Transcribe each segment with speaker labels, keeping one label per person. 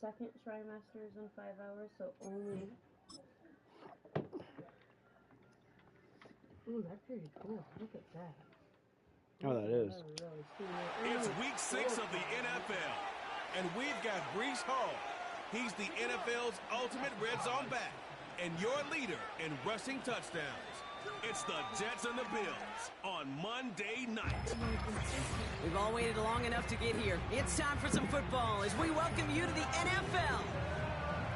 Speaker 1: second trimester is in 5 hours, so only... Ooh, that's pretty cool. Look at that.
Speaker 2: Oh, that is.
Speaker 3: It's week 6 of the NFL, and we've got Breece Hall. He's the NFL's ultimate red zone back, and your leader in rushing touchdowns. It's the Jets and the Bills on Monday night.
Speaker 4: We've all waited long enough to get here. It's time for some football as we welcome you to the NFL.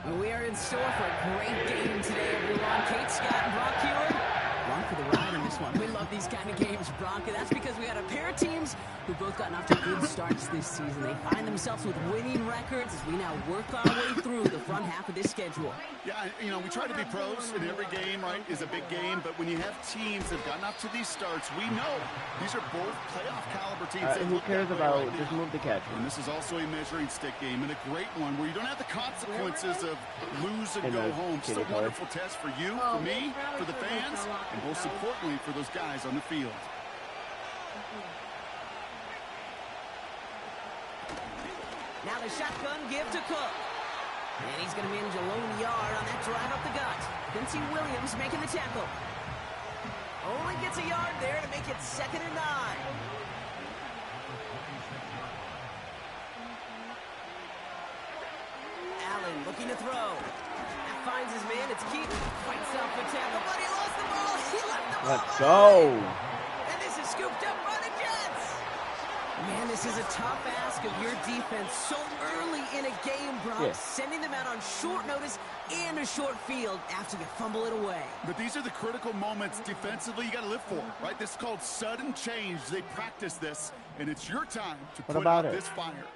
Speaker 4: And we are in store for a great game today, everyone. Kate Scott and Brock Hewer, along for the ride in this one. We love these kind of games, Brock, and that's because we got a pair of teams who've both gotten off to good starts this season. They find themselves with winning records as we now work our way through the front half of this schedule.
Speaker 5: Yeah, you know, we try to be pros, and every game, right, is a big game, but when you have teams that have gotten off to these starts, we know these are both playoff caliber teams.
Speaker 2: Who cares about just move the catch?
Speaker 5: And this is also a measuring stick game, and a great one where you don't have the consequences of lose and go home. Just a wonderful test for you, for me, for the fans, and most importantly for those guys on the field.
Speaker 4: Now the shotgun give to Cook. And he's going to manage a lone yard on that drive up the gut. Quincy Williams making the tackle. Only gets a yard there to make it 2nd and 9. Allen looking to throw. That finds his man. It's Keaton. Fights off the tackle, but he lost the ball. He left the ball.
Speaker 2: Let's go.
Speaker 4: And this is scooped up by the Jets. Man, this is a tough ask of your defense so early in a game, Brock. Sending them out on short notice and a short field after you fumble it away.
Speaker 5: But these are the critical moments defensively you got to live for, right? This is called sudden change. They practice this, and it's your time to put out this fire.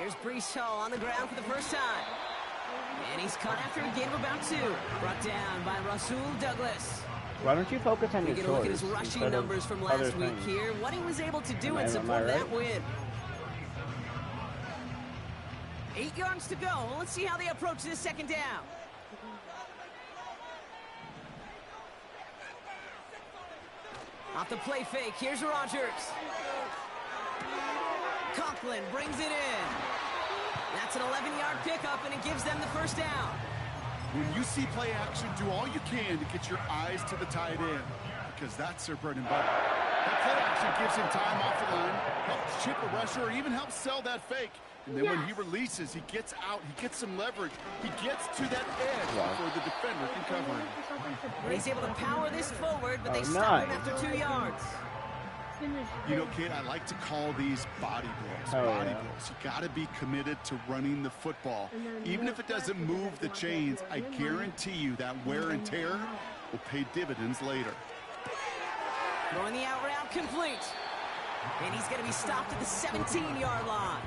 Speaker 4: Here's Breece Hall on the ground for the first time. And he's caught after a gain of about 2. Brought down by Rasul Douglas.
Speaker 2: Why don't you focus on your
Speaker 4: choice? Take a look at his rushing numbers from last week here. What he was able to do and support that win. 8 yards to go. Let's see how they approach this 2nd down. Off the play fake. Here's Rodgers. Conklin brings it in. That's an 11-yard pickup, and it gives them the first down.
Speaker 5: When you see play action, do all you can to get your eyes to the tight end, because that's their bread and butter. That play action gives him time off the line, helps chip a rusher, or even helps sell that fake. And then when he releases, he gets out, he gets some leverage. He gets to that edge before the defender can cover him.
Speaker 4: And he's able to power this forward, but they stop him after 2 yards.
Speaker 5: You know, kid, I like to call these body blows. Body blows. You got to be committed to running the football. Even if it doesn't move the chains, I guarantee you that wear and tear will pay dividends later.
Speaker 4: Throwing the out route complete. And he's going to be stopped at the 17-yard line.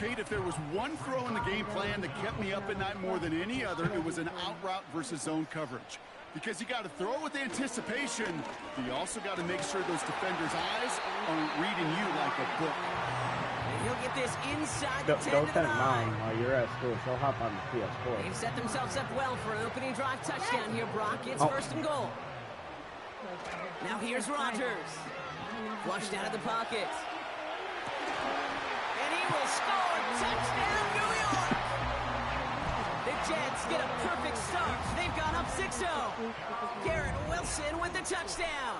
Speaker 5: Kate, if there was one throw in the game plan that kept me up at night more than any other, it was an out route versus zone coverage. Because you got to throw with anticipation, but you also got to make sure those defenders' eyes aren't reading you like a book.
Speaker 4: And he'll get this inside the 10
Speaker 2: Don't send mine while you're at school. She'll hop on the PS4.
Speaker 4: They've set themselves up well for an opening drive touchdown here, Brock. It's 1st and goal. Now here's Rodgers. Flushed out of the pocket. And he will score. Touchdown, New York! The Jets get a perfect start. They've gone up 6-0. Garrett Wilson with the touchdown.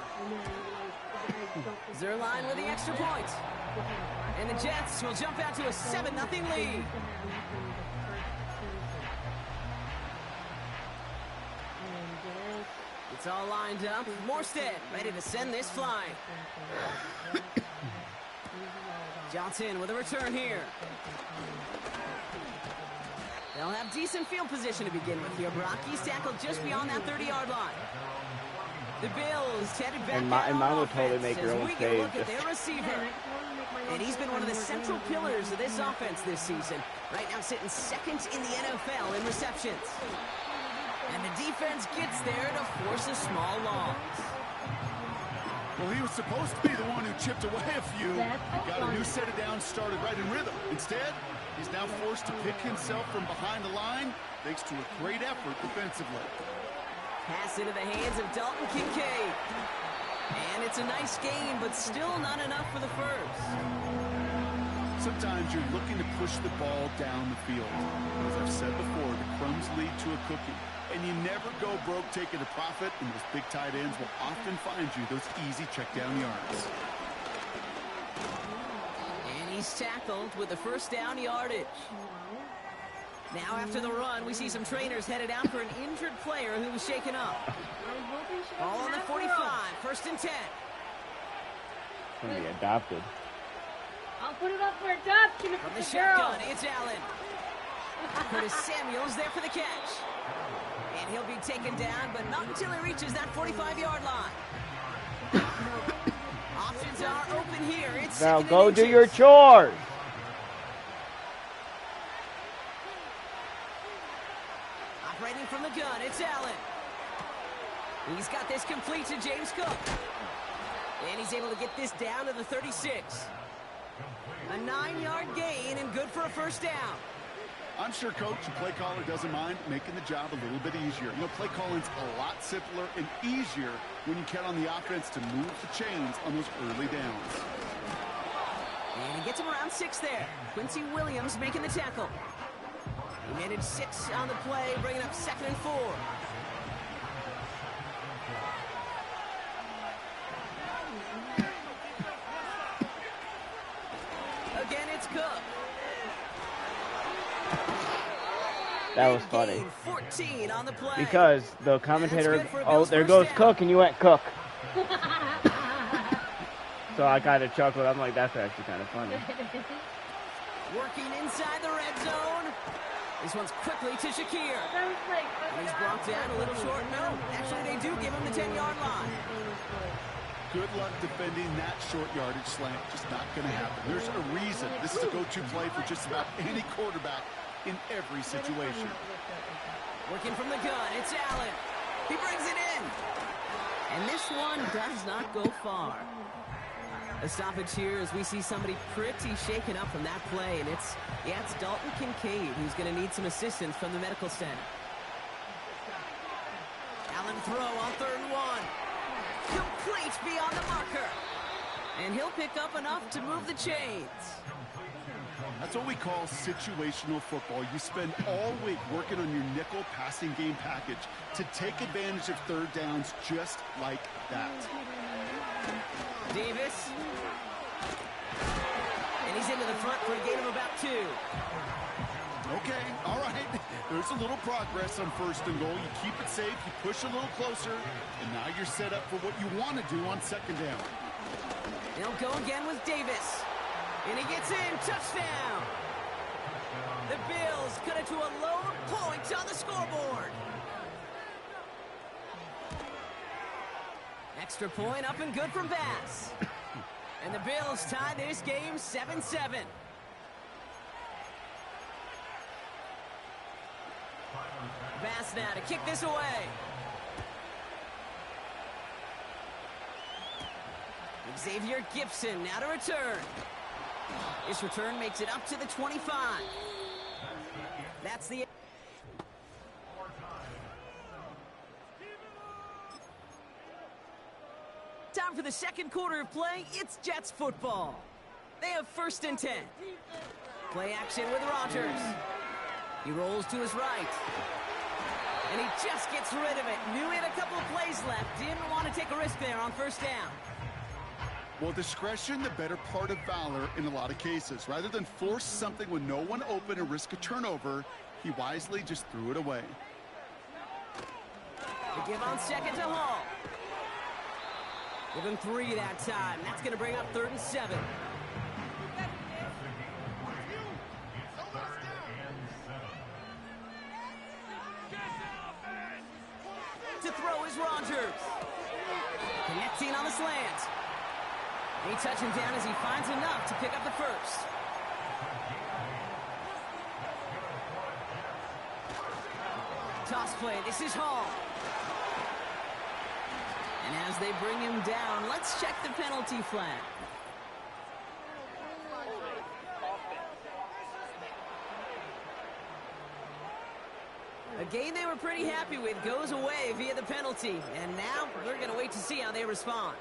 Speaker 4: Zerline with the extra point. And the Jets will jump out to a 7-0 lead. It's all lined up. Morstead ready to send this flying. Johnson with a return here. They'll have decent field position to begin with here. Brock, he's tackled just beyond that 30-yard line. The Bills headed back
Speaker 2: and mine would totally make your own save.
Speaker 4: Look at their receiver. And he's been one of the central pillars of this offense this season. Right now sitting 2nd in the NFL in receptions. And the defense gets there to force a small loss.
Speaker 5: Well, he was supposed to be the one who chipped away a few. He got a new set of downs started right in rhythm. Instead, he's now forced to pick himself from behind the line thanks to a great effort defensively.
Speaker 4: Pass into the hands of Dalton Kincaid. And it's a nice game, but still not enough for the first.
Speaker 5: Sometimes you're looking to push the ball down the field. As I've said before, the crumbs lead to a cookie. And you never go broke taking a profit, and those big tight ends will often find you those easy check down yards.
Speaker 4: And he's tackled with the first down yardage. Now after the run, we see some trainers headed out for an injured player who was shaken up. Ball on the 45, 1st and 10.
Speaker 2: Going to be adopted.
Speaker 1: I'll put it up for adoption if
Speaker 4: From the
Speaker 1: it's a girl.
Speaker 4: shotgun, it's Allen. Curtis Samuel's there for the catch. And he'll be taken down, but not until he reaches that 45-yard line. Options are open here. It's
Speaker 2: Now
Speaker 4: 2nd
Speaker 2: go
Speaker 4: and
Speaker 2: do
Speaker 4: inches.
Speaker 2: your chores.
Speaker 4: Operating from the gun, it's Allen. He's got this complete to James Cook. And he's able to get this down to the 36. A 9-yard gain and good for a first down.
Speaker 5: I'm sure coach and play caller doesn't mind making the job a little bit easier. You know, play calling's a lot simpler and easier when you count on the offense to move the chains on those early downs.
Speaker 4: And he gets him around 6 there. Quincy Williams making the tackle. He managed 6 on the play, bringing up 2nd and 4. Again, it's Cook.
Speaker 2: That was funny.
Speaker 4: Gain 14 on the play.
Speaker 2: Because the commentator,
Speaker 4: That's good for
Speaker 2: oh,
Speaker 4: Bill's
Speaker 2: there
Speaker 4: first
Speaker 2: goes
Speaker 4: down.
Speaker 2: Cook, and you went Cook. So I kind of chuckled. I'm like, that's actually kind of funny.
Speaker 4: Working inside the red zone. This one's quickly to Shakir. And he's brought down a little short. No, actually they do give him the 10-yard line.
Speaker 5: Good luck defending that short yardage slant. Just not going to happen. There's a reason. This is a go-to play for just about any quarterback in every situation.
Speaker 4: Working from the gun, it's Allen. He brings it in. And this one does not go far. A stoppage here as we see somebody pretty shaken up from that play. And it's Dalton Kincaid who's going to need some assistance from the medical center. Allen throw on 3rd and 1. Complete beyond the marker. And he'll pick up enough to move the chains.
Speaker 5: That's what we call situational football. You spend all week working on your nickel passing game package to take advantage of 3rd downs just like that.
Speaker 4: Davis. And he's into the front for a gain of about 2.
Speaker 5: Okay, all right. There's a little progress on 1st and goal. You keep it safe, you push a little closer, and now you're set up for what you want to do on 2nd down.
Speaker 4: They'll go again with Davis. And he gets in. Touchdown. The Bills cut it to a low point on the scoreboard. Extra point up and good from Bass. And the Bills tie this game 7-7. Bass now to kick this away. Xavier Gibson now to return. This return makes it up to the 25. That's the... Time for the 2nd quarter of play. It's Jets football. They have 1st and 10. Play action with Rodgers. He rolls to his right. And he just gets rid of it. Knew he had a couple of plays left. Didn't want to take a risk there on 1st down.
Speaker 5: Well, discretion, the better part of valor in a lot of cases. Rather than force something with no one open and risk a turnover, he wisely just threw it away.
Speaker 4: They give on 2nd to Hall. Give him 3 that time. That's going to bring up 3rd and 7. To throw is Rodgers. Connecting on the slant. He touches him down as he finds enough to pick up the 1st. Toss play. This is Hall. And as they bring him down, let's check the penalty flag. A game they were pretty happy with goes away via the penalty. And now we're going to wait to see how they respond.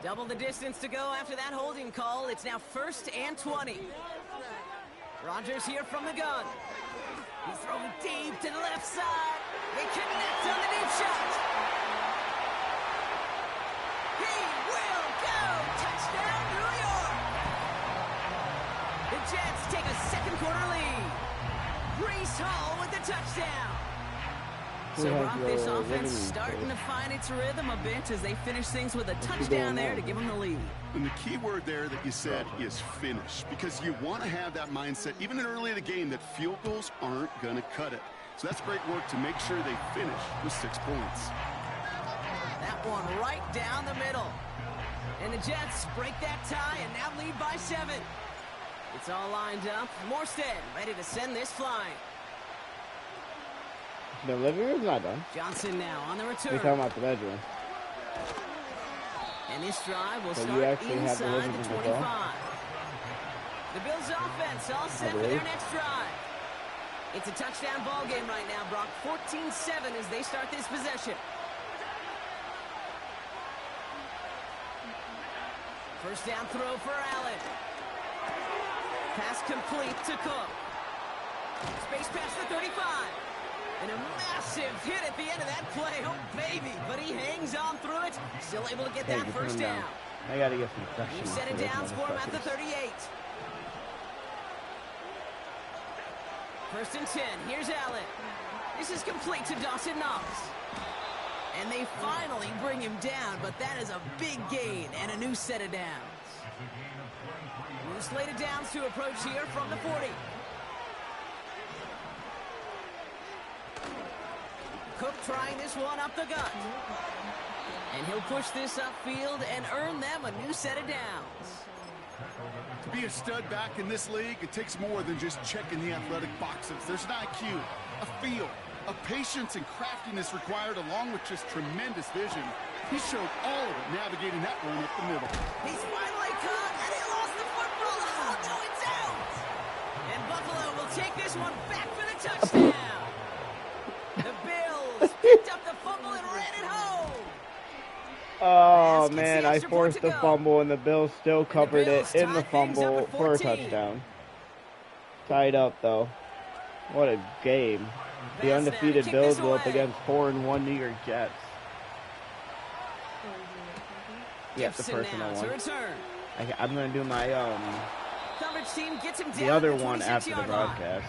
Speaker 4: Double the distance to go after that holding call. It's now 1st and 20. Rodgers here from the gun. He's throwing deep to the left side. They connect on the deep shot. He will go. Touchdown, New York. The Jets take a second quarter lead. Brees Hall with the touchdown. So Brock, this offense starting to find its rhythm a bit as they finish things with a touchdown there to give them the lead.
Speaker 5: And the key word there that you said is finish, because you want to have that mindset, even early in the game, that field goals aren't going to cut it. So that's great work to make sure they finish with 6 points.
Speaker 4: That one right down the middle. And the Jets break that tie and now lead by 7. It's all lined up. Morstead ready to send this flying.
Speaker 2: The living room's not done.
Speaker 4: Johnson now on the return.
Speaker 2: You're talking about the bedroom.
Speaker 4: And this drive will
Speaker 2: So you
Speaker 4: start
Speaker 2: actually have the
Speaker 4: inside
Speaker 2: living
Speaker 4: the
Speaker 2: room
Speaker 4: 25.
Speaker 2: as well?
Speaker 4: The Bills offense all set for their next drive. It's a touchdown ball game right now, Brock. 14-7 as they start this possession. First down throw for Allen. Pass complete to Cook. Space pass to 35. And a massive hit at the end of that play. Oh, baby. But he hangs on through it. Still able to get that first down.
Speaker 2: I got to get some pressure.
Speaker 4: He set it down for him at the 38. First and 10. Here's Allen. This is complete to Dawson Knox. And they finally bring him down, but that is a big gain and a new set of downs. New slate of downs to approach here from the 40. Cook trying this one up the gut. And he'll push this upfield and earn them a new set of downs.
Speaker 5: To be a stud back in this league, it takes more than just checking the athletic boxes. There's an IQ, a feel, a patience and craftiness required, along with just tremendous vision. He showed all of it navigating that run up the middle.
Speaker 4: He's finally caught, and he lost the football. Oh, no, it's out. And Buffalo will take this one back for the touchdown. The Bills picked up the fumble and ran it home.
Speaker 2: Oh, man, I forced the fumble, and the Bills still covered it in the fumble for a touchdown. Tied up, though. What a game. The undefeated Bills go up against 4-1 New York Jets. Yeah, the personal one. I'm going to do my, the other one after the broadcast.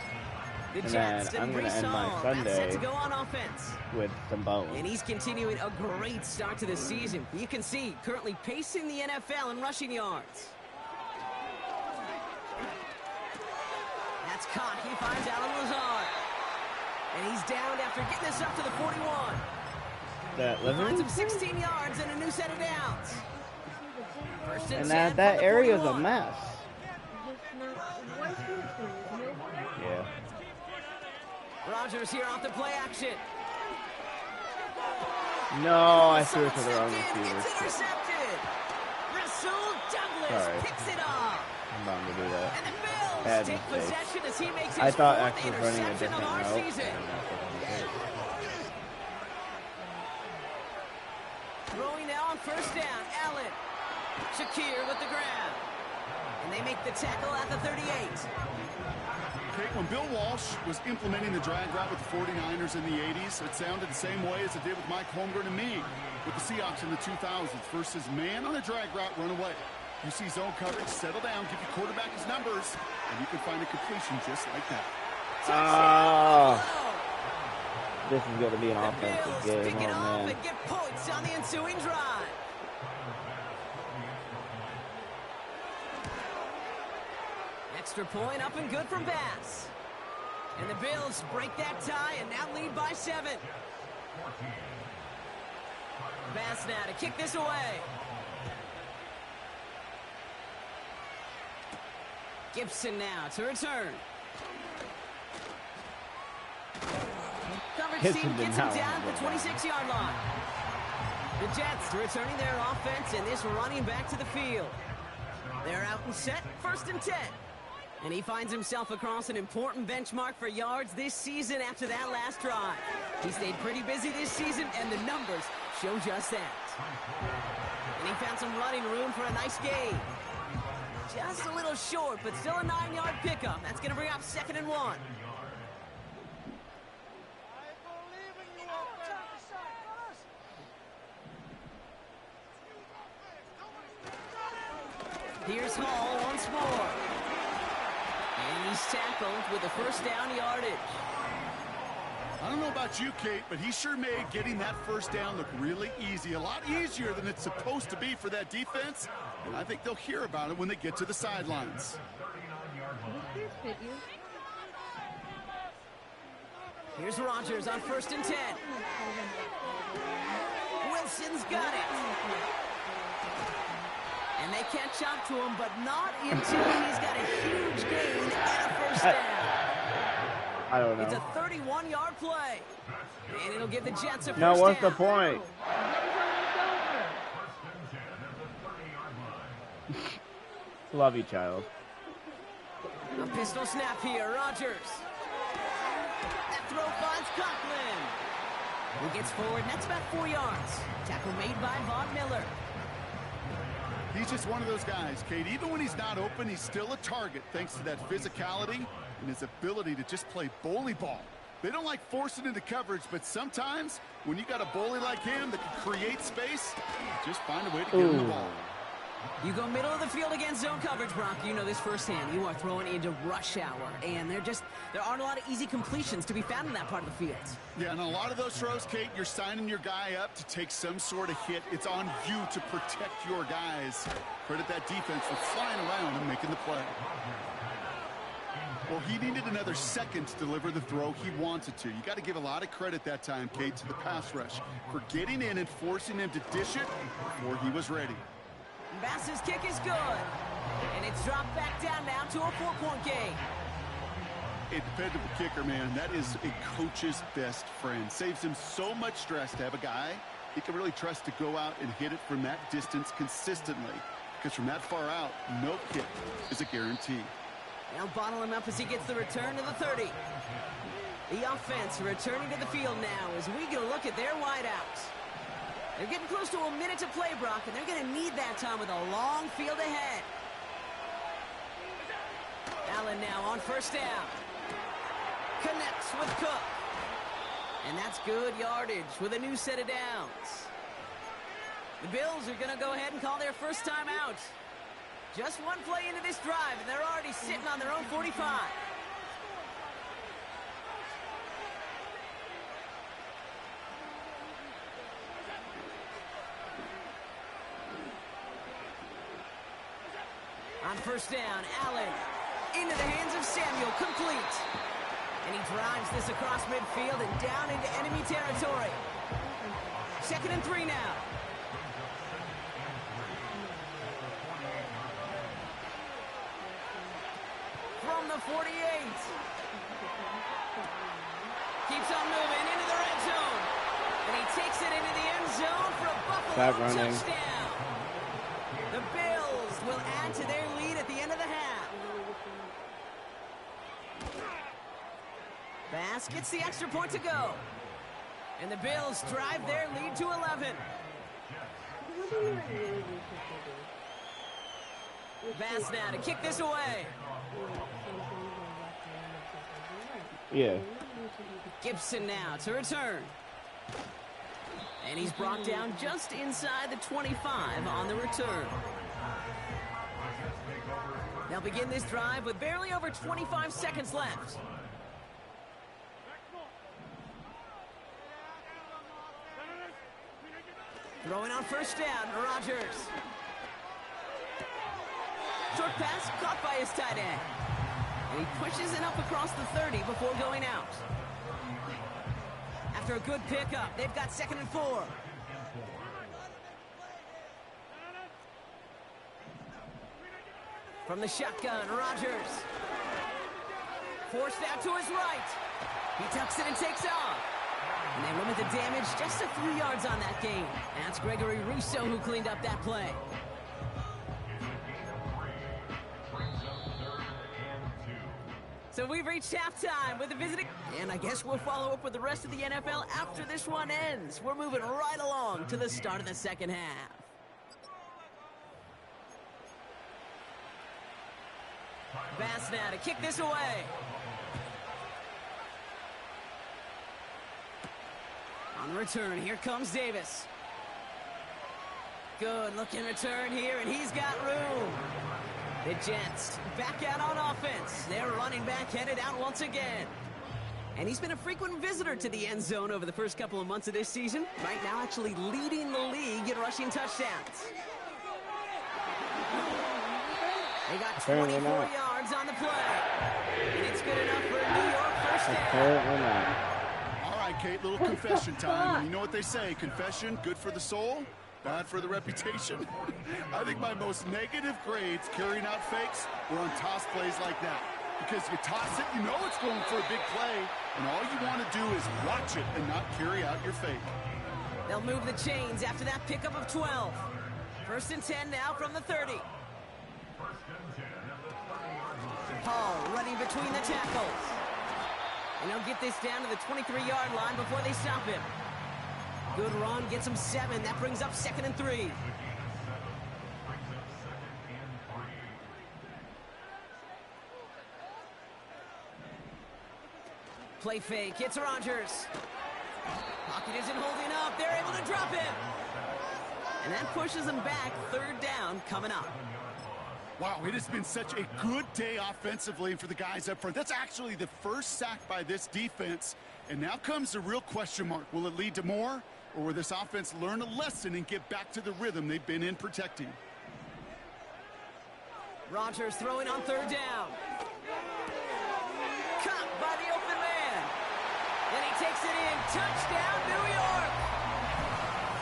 Speaker 2: And then I'm going to end my Sunday with some bones.
Speaker 4: And he's continuing a great start to the season. You can see, currently pacing the NFL in rushing yards. That's caught. He finds Alan Lazard. And he's downed after getting this up to the 41.
Speaker 2: That living
Speaker 4: room? Finds him 16 yards and a new set of downs. First
Speaker 2: and that area's a mess. Yeah.
Speaker 4: Rodgers here off the play action.
Speaker 2: No, I threw it to the wrong receiver.
Speaker 4: It's intercepted. Rasul Douglas picks it off.
Speaker 2: I'm bound to do that.
Speaker 4: And the Bills take possession as he makes his
Speaker 2: I thought
Speaker 4: fourth
Speaker 2: X was running a
Speaker 4: interception
Speaker 2: different
Speaker 4: of our
Speaker 2: route.
Speaker 4: season. Throwing now on first down, Allen. Shakir with the grab. And they make the tackle at the 38.
Speaker 5: Okay, when Bill Walsh was implementing the drag route with the 49ers in the 80s, it sounded the same way as it did with Mike Holmgren and me with the Seahawks in the 2000s. Versus man on a drag route, run away. You see zone coverage, settle down, give your quarterback his numbers, and you can find a completion just like that.
Speaker 2: This is going to be an offensive game.
Speaker 4: Pick it off
Speaker 2: man.
Speaker 4: and get points on the ensuing drive. Extra point up and good from Bass. And the Bills break that tie and now lead by 7. Bass now to kick this away. Gibson now to return. Coverage team gets him down at the 26-yard line. The Jets returning their offense and this running back to the field. They're out and set, first and 10. And he finds himself across an important benchmark for yards this season after that last drive. He stayed pretty busy this season, and the numbers show just that. And he found some running room for a nice gain. Just a little short, but still a 9-yard pickup. That's going to bring up 2nd and 1. Here's Hall once more. And he's tackled with a 1st down yardage.
Speaker 5: I don't know about you, Kate, but he sure made getting that 1st down look really easy. A lot easier than it's supposed to be for that defense. And I think they'll hear about it when they get to the sidelines.
Speaker 4: Here's Rodgers on 1st and 10. Wilson's got it. And they catch up to him, but not until he's got a huge gain and a 1st down.
Speaker 2: I don't know.
Speaker 4: It's a 31-yard play. And it'll give the Jets a 1st down.
Speaker 2: Now, what's the point? Love you, child.
Speaker 4: A pistol snap here, Rodgers. That throw finds Conklin. Who gets forward, and that's about 4 yards. Tackle made by Von Miller.
Speaker 5: He's just one of those guys, Kate. Even when he's not open, he's still a target thanks to that physicality and his ability to just play bully ball. They don't like forcing into coverage, but sometimes when you got a bully like him that can create space, just find a way to get him the ball.
Speaker 4: You go middle of the field against zone coverage, Brock. You know this firsthand. You are throwing into rush hour, and there aren't a lot of easy completions to be found in that part of the field.
Speaker 5: Yeah, and a lot of those throws, Kate, you're signing your guy up to take some sort of hit. It's on you to protect your guys. Credit that defense for flying around and making the play. Well, he needed another second to deliver the throw he wanted to. You got to give a lot of credit that time, Kate, to the pass rush for getting in and forcing him to dish it before he was ready.
Speaker 4: Bass's kick is good. And it's dropped back down now to a 4-point game.
Speaker 5: A dependable kicker, man. That is a coach's best friend. Saves him so much stress to have a guy he can really trust to go out and hit it from that distance consistently. Because from that far out, no kick is a guarantee.
Speaker 4: They'll bottle him up as he gets the return to the 30. The offense returning to the field now as we get a look at their wideouts. They're getting close to a minute to play, Brock, and they're going to need that time with a long field ahead. Allen now on 1st down. Connects with Cook. And that's good yardage with a new set of downs. The Bills are going to go ahead and call their 1st timeout. Just one play into this drive, and they're already sitting on their own 45. On 1st down, Allen into the hands of Samuel, complete. And he drives this across midfield and down into enemy territory. 2nd and 3 now. From the 48. Keeps on moving into the red zone. And he takes it into the end zone for a Buffalo touchdown. The Bills will add to their lead at the end of the half. Bass gets the extra point to go. And the Bills drive their lead to 11. Bass now to kick this away.
Speaker 2: Yeah.
Speaker 4: Gibson now to return. And he's brought down just inside the 25 on the return. They'll begin this drive with barely over 25 seconds left. Throwing on 1st down, Rodgers. Short pass caught by his tight end. And he pushes it up across the 30 before going out. After a good pickup, they've got 2nd and 4. From the shotgun, Rodgers. Forced out to his right. He tucks it and takes off. And they limit the damage just a few yards on that gain. And that's Gregory Rousseau who cleaned up that play. So we've reached halftime with the visiting. And I guess we'll follow up with the rest of the NFL after this one ends. We're moving right along to the start of the 2nd half. Bass now to kick this away. On the return, here comes Davis. Good looking return here, and he's got room. The Jets back out on offense. Their running back headed out once again. And he's been a frequent visitor to the end zone over the first couple of months of this season. Right now, actually leading the league in rushing touchdowns. They got 24 yards on the play. And it's good enough for a New York first down.
Speaker 2: Apparently not.
Speaker 5: All right, Kate, little confession time. And you know what they say, confession, good for the soul, bad for the reputation. I think my most negative grades carrying out fakes were on toss plays like that. Because you toss it, you know it's going for a big play, and all you want to do is watch it and not carry out your fake.
Speaker 4: They'll move the chains after that pickup of 12. First and 10 now from the 30. Hall running between the tackles. And he'll get this down to the 23-yard line before they stop him. Good run, gets him 7. That brings up 2nd and 3. Play fake, it's Rodgers. Pocket isn't holding up, they're able to drop him. And that pushes them back, 3rd down coming up.
Speaker 5: Wow, it has been such a good day offensively for the guys up front. That's actually the first sack by this defense. And now comes the real question mark. Will it lead to more? Or will this offense learn a lesson and get back to the rhythm they've been in protecting?
Speaker 4: Rodgers throwing on 3rd down. Caught by the open man. Then he takes it in. Touchdown, New York.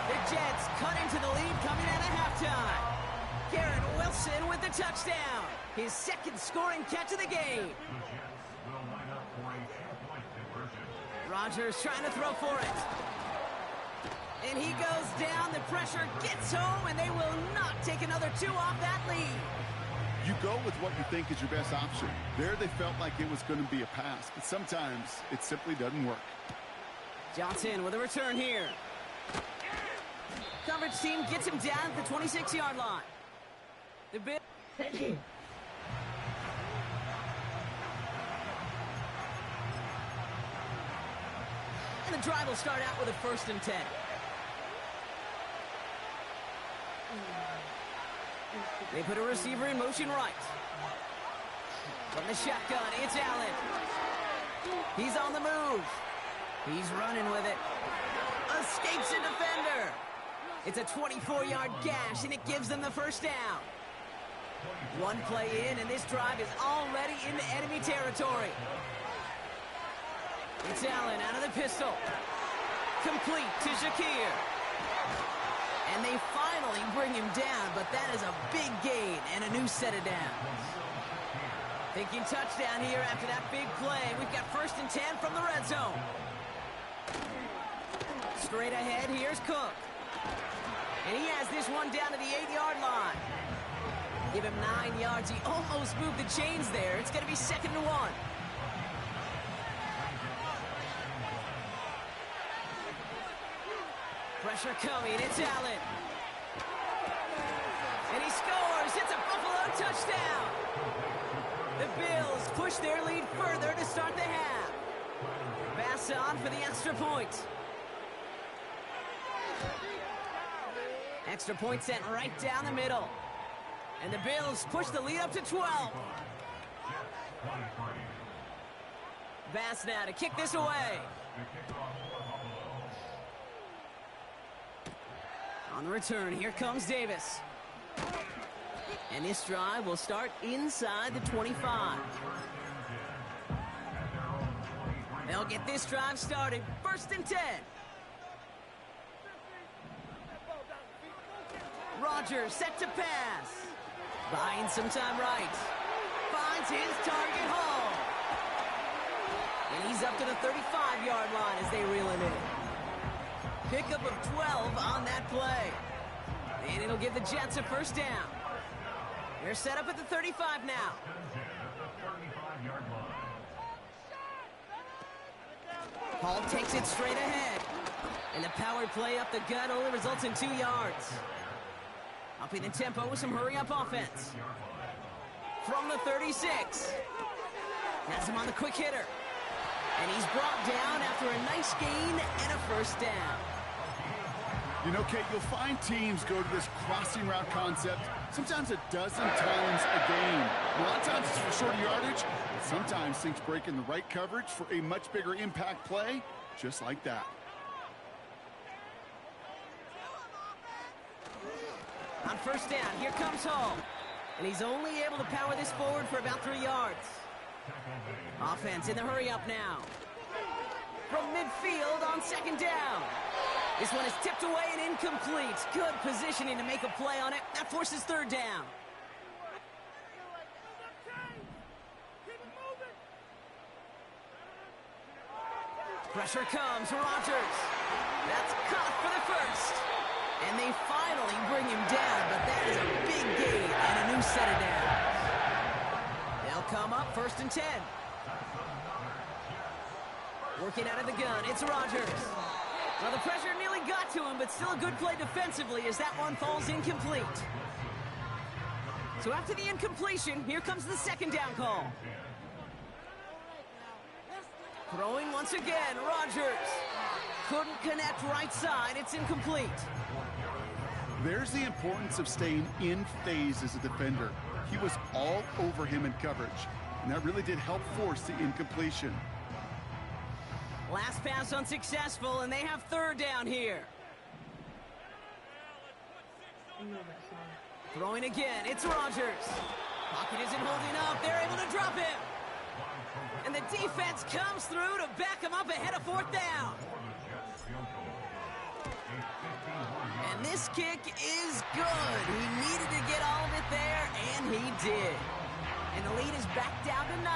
Speaker 4: The Jets cut into the lead coming out of halftime. Garrett Wilson with the touchdown. His 2nd scoring catch of the game. Rodgers trying to throw for it. And he goes down. The pressure gets home, and they will not take another 2 off that lead.
Speaker 5: You go with what you think is your best option. There they felt like it was going to be a pass, but sometimes it simply doesn't work.
Speaker 4: Johnson with a return here. Coverage team gets him down at the 26-yard line. The bit. And the drive will start out with a 1st and 10. They put a receiver in motion right. From the shotgun, it's Allen. He's on the move. He's running with it. Escapes a defender. It's a 24-yard gash, and it gives them the 1st down. 1 play in, and this drive is already into enemy territory. It's Allen out of the pistol. Complete to Shakir. And they finally bring him down, but that is a big gain and a new set of downs. Thinking touchdown here after that big play. We've got 1st and 10 from the red zone. Straight ahead, here's Cook. And he has this one down to the 8-yard line. Give him 9 yards. He almost moved the chains there. It's going to be 2nd and 1. Pressure coming. It's Allen. And he scores. It's a Buffalo touchdown. The Bills push their lead further to start the half. Bass on for the extra point. Extra point sent right down the middle. And the Bills push the lead up to 12. Bass now to kick this away. On the return, here comes Davis. And this drive will start inside the 25. They'll get this drive started. 1st and 10. Rodgers set to pass. Buying some time right. Finds his target, Hall. And he's up to the 35-yard line as they reel him in. Pickup of 12 on that play. And it'll give the Jets a 1st down. They're set up at the 35 now. Hall takes it straight ahead. And the power play up the gut only results in 2 yards. Upping the tempo with some hurry-up offense. from the 36. Has him on the quick hitter. And he's brought down after a nice gain and a first down.
Speaker 5: You know, Kate, you'll find teams go to this crossing route concept sometimes a dozen times a game. A lot of times it's for shorter yardage, but sometimes things break in the right coverage for a much bigger impact play, just like that.
Speaker 4: On first down, here comes Hall. And he's only able to power this forward for about 3 yards. Offense in the hurry up now. From midfield on second down. This one is tipped away and incomplete. Good positioning to make a play on it. That forces third down. Pressure comes, Rodgers. That's caught for the first. And they finally bring him down, but that is a big gain and a new set of downs. They'll come up 1st and 10. Working out of the gun, it's Rodgers. Well, the pressure nearly got to him, but still a good play defensively as that one falls incomplete. So after the incompletion, here comes the second down call. Throwing once again, Rodgers. Couldn't connect right side, it's incomplete.
Speaker 5: There's the importance of staying in phase as a defender. He was all over him in coverage, and that really did help force the incompletion.
Speaker 4: Last pass unsuccessful, and they have third down here. Throwing again, it's Rodgers. Pocket isn't holding up, they're able to drop him. And the defense comes through to back him up ahead of 4th down. And this kick is good. He needed to get all of it there, and he did. And the lead is back down to 9.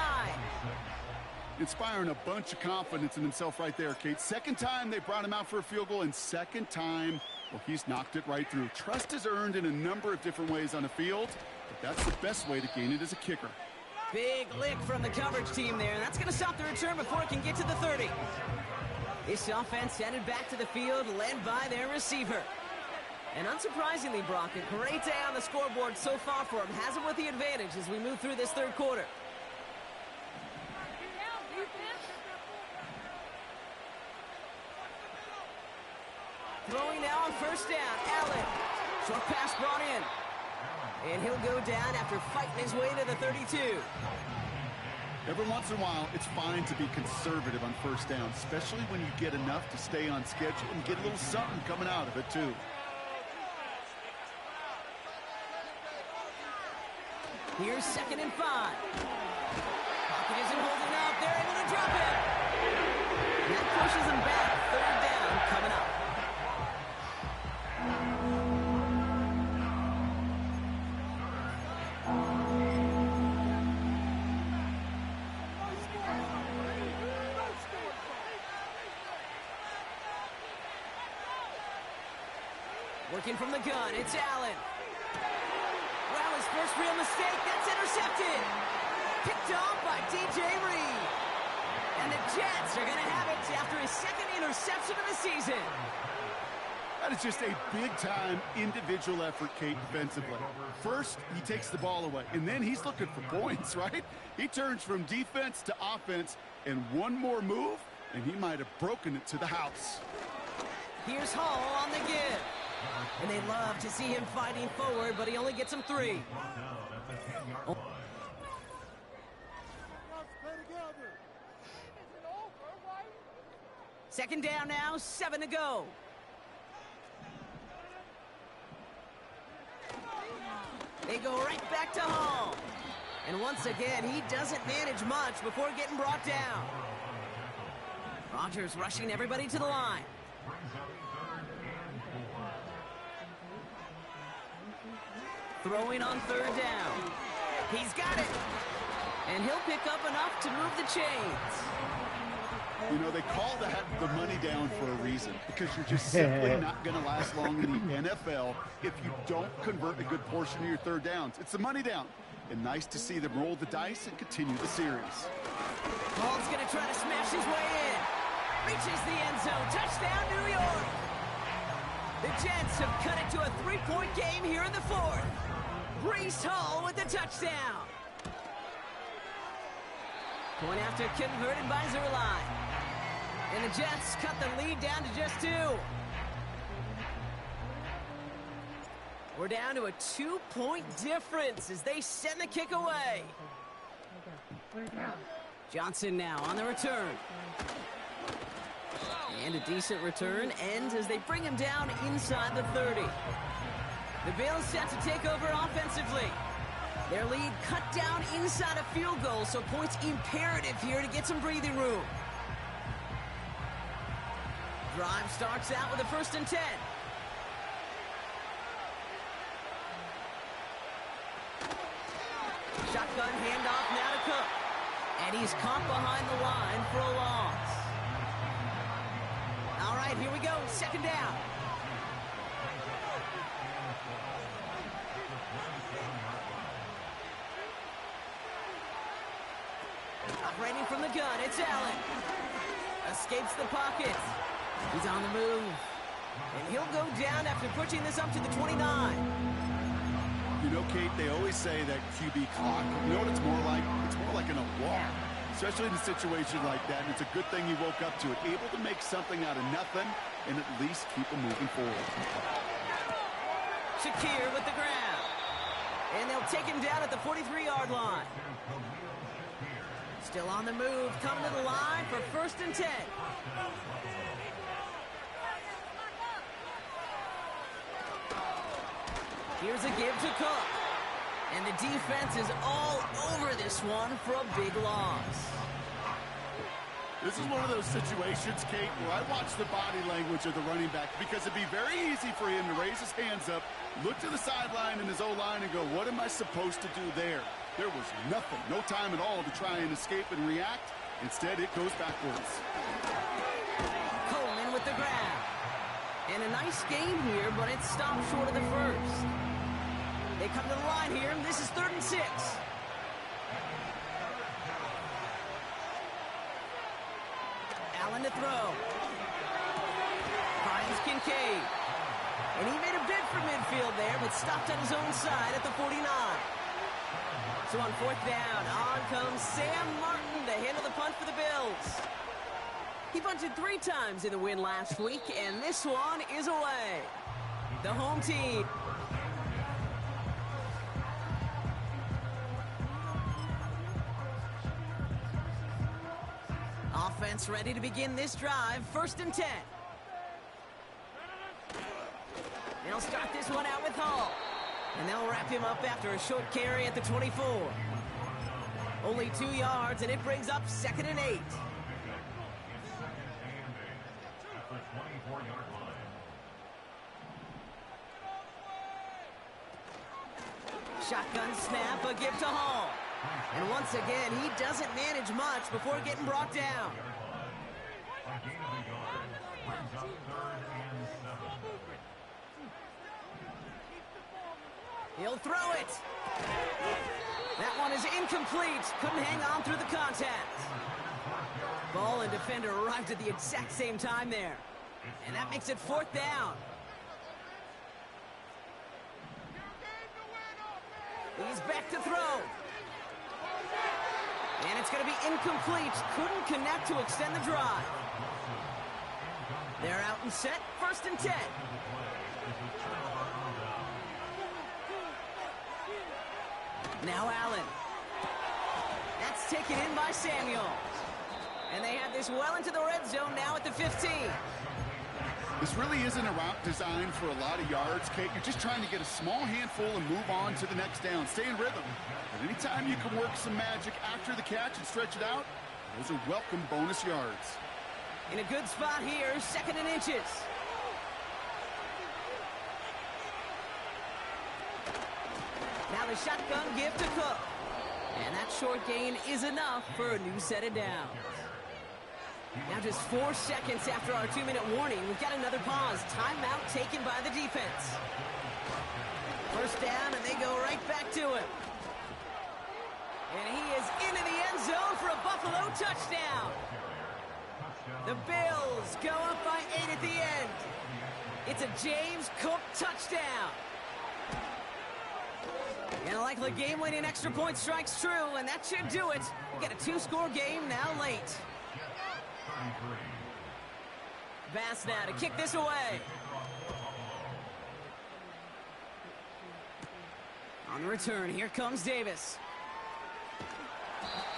Speaker 5: Inspiring a bunch of confidence in himself right there, Kate. Second time they brought him out for a field goal, and second time, well, he's knocked it right through. Trust is earned in a number of different ways on the field, but that's the best way to gain it as a kicker.
Speaker 4: Big lick from the coverage team there, and that's going to stop the return before it can get to the 30. This offense headed back to the field, led by their receiver. And unsurprisingly, Brock, a great day on the scoreboard so far for him. Has him with the advantage as we move through this third quarter. Throwing now on first down, Allen. Short pass brought in. And he'll go down after fighting his way to the 32.
Speaker 5: Every once in a while, it's fine to be conservative on first down, especially when you get enough to stay on schedule and get a little something coming out of it, too.
Speaker 4: Here's 2nd and 5. Pocket isn't holding up. They're able to drop it. And that pushes them back. Third down coming up. Working from the gun, it's Allen. Well, his first real mistake, that's intercepted. Picked off by DJ Reed. And the Jets are going to have it after his 2nd interception of the season.
Speaker 5: That is just a big-time individual effort, Kate, defensively. First, he takes the ball away, and then he's looking for points, right? He turns from defense to offense, and one more move, and he might have broken it to the house.
Speaker 4: Here's Hall on the give. And they love to see him fighting forward, but he only gets him 3. Oh. Second down now, 7 to go. They go right back to Hall. And once again, he doesn't manage much before getting brought down. Rodgers rushing everybody to the line. Throwing on third down. He's got it. And he'll pick up enough to move the chains.
Speaker 5: You know, they call that the money down for a reason, because you're just simply not going to last long in the NFL if you don't convert a good portion of your third downs. It's the money down. And nice to see them roll the dice and continue the series.
Speaker 4: Hall's going to try to smash his way in. Reaches the end zone. Touchdown, New York. The Jets have cut it to a 3-point game here in the 4th. Breece Hall with the touchdown. Point after converted by Zerline. And the Jets cut the lead down to just 2. We're down to a 2-point difference as they send the kick away. Johnson now on the return. And a decent return ends as they bring him down inside the 30. The Bills set to take over offensively. Their lead cut down inside a field goal, so points imperative here to get some breathing room. Drive starts out with a 1st and 10. Shotgun handoff now to Cook. And he's caught behind the line for a loss. All right, here we go. 2nd down. Operating from the gun, it's Allen. Escapes the pocket. He's on the move. And he'll go down after pushing this up to the 29.
Speaker 5: You know, Kate, they always say that QB clock, you know what it's more like? It's more like an alarm, especially in a situation like that. And it's a good thing he woke up to it, able to make something out of nothing and at least keep him moving forward.
Speaker 4: Shakir with the grab. And they'll take him down at the 43-yard line. Still on the move, coming to the line for 1st and 10. Here's a give to Cook. And the defense is all over this one for a big loss.
Speaker 5: This is one of those situations, Kate, where I watch the body language of the running back because it'd be very easy for him to raise his hands up, look to the sideline in his O-line and go, what am I supposed to do there? There was nothing, no time at all to try and escape and react. Instead, it goes backwards.
Speaker 4: Coleman with the grab. And a nice game here, but it stopped short of the 1st. They come to the line here. This is 3rd and 6. Allen to throw. Finds Kincaid. And he made a bid for midfield there, but stopped on his own side at the 49. So on 4th down, on comes Sam Martin to handle the punt for the Bills. He punted 3 times in the win last week, and this one is away. The home team. Offense ready to begin this drive. 1st and 10. They'll start this one out with Hall. And they'll wrap him up after a short carry at the 24. Only 2 yards, and it brings up 2nd and 8. Shotgun snap, a give to Hall. And once again, he doesn't manage much before getting brought down. He'll throw it. That one is incomplete. Couldn't hang on through the contact. Ball and defender arrived at the exact same time there. And that makes it 4th down. He's back to throw. And it's going to be incomplete. Couldn't connect to extend the drive. They're out and set. 1st and 10. Now Allen. That's taken in by Samuel. And they have this well into the red zone now at the 15.
Speaker 5: This really isn't a route designed for a lot of yards, Kate. You're just trying to get a small handful and move on to the next down. Stay in rhythm. But anytime you can work some magic after the catch and stretch it out, those are welcome bonus yards.
Speaker 4: In a good spot here, 2nd and inches. Now the shotgun give to Cook. And that short gain is enough for a new set of downs. Now just 4 seconds after our 2-minute warning, we've got another pause. Timeout taken by the defense. 1st down, and they go right back to him. And he is into the end zone for a Buffalo touchdown. The Bills go up by 8 at the end. It's a James Cook touchdown. And a likely game-winning extra point strikes true, and that should do it. We got a 2-score game now late. Bass now to kick this away. On the return, here comes Davis.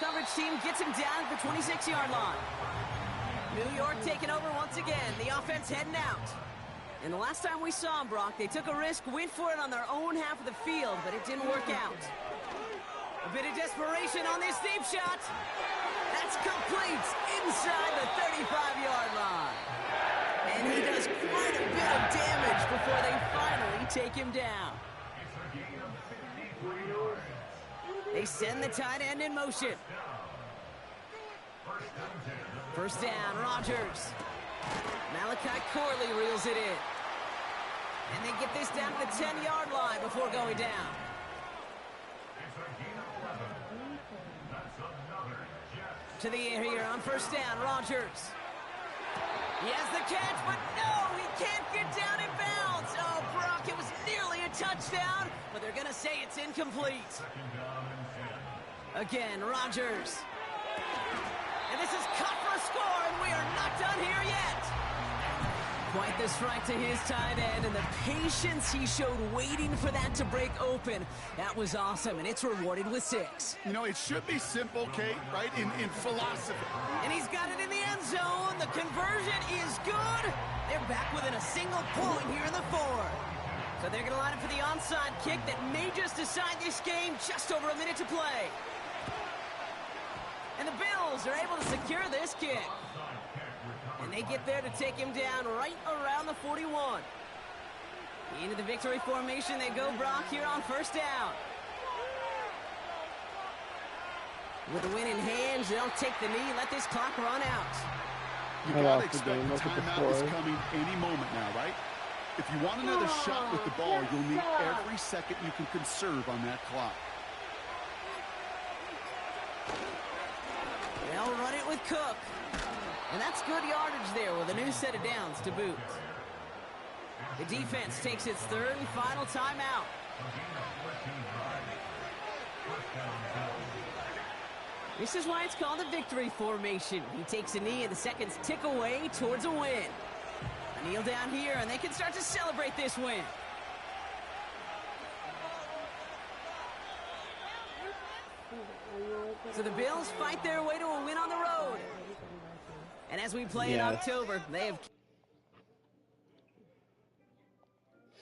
Speaker 4: Coverage team gets him down at the 26-yard line. New York taking over once again. The offense heading out. And the last time we saw them, Brock, they took a risk, went for it on their own half of the field, but it didn't work out. A bit of desperation on this deep shot. That's complete inside the 35-yard line. And he does quite a bit of damage before they finally take him down. They send the tight end in motion. First down, Rodgers. Malachi Corley reels it in. And they get this down to the 10-yard line before going down. To the air here on first down, Rodgers. He has the catch, but no, he can't get down in bounds. Oh, Brock, it was nearly a touchdown, but they're going to say it's incomplete. Again, Rodgers. And this is cut for a score, and we are not done here yet. Quite the strike to his tight end, and the patience he showed waiting for that to break open. That was awesome, and it's rewarded with 6.
Speaker 5: You know, it should be simple, Kate, right, in philosophy.
Speaker 4: And he's got it in the end zone. The conversion is good. They're back within a single point here in the 4th. So they're going to line up for the onside kick that may just decide this game. Just over a minute to play. And the Bills are able to secure this kick. And they get there to take him down right around the 41. Into the victory formation they go, Brock, here on first down. With the win in hands, they'll take the knee, let this clock run out.
Speaker 5: You gotta expect the timeout is coming any moment now, right? If you want another shot with the ball, you'll need every second you can conserve on that clock.
Speaker 4: They'll run it with Cook. And that's good yardage there with a new set of downs to boot. The defense takes its 3rd and final timeout. This is why it's called a victory formation. He takes a knee and the seconds tick away towards a win. A kneel down here and they can start to celebrate this win. So the Bills fight their way to a win on the road. And as we play in October, they have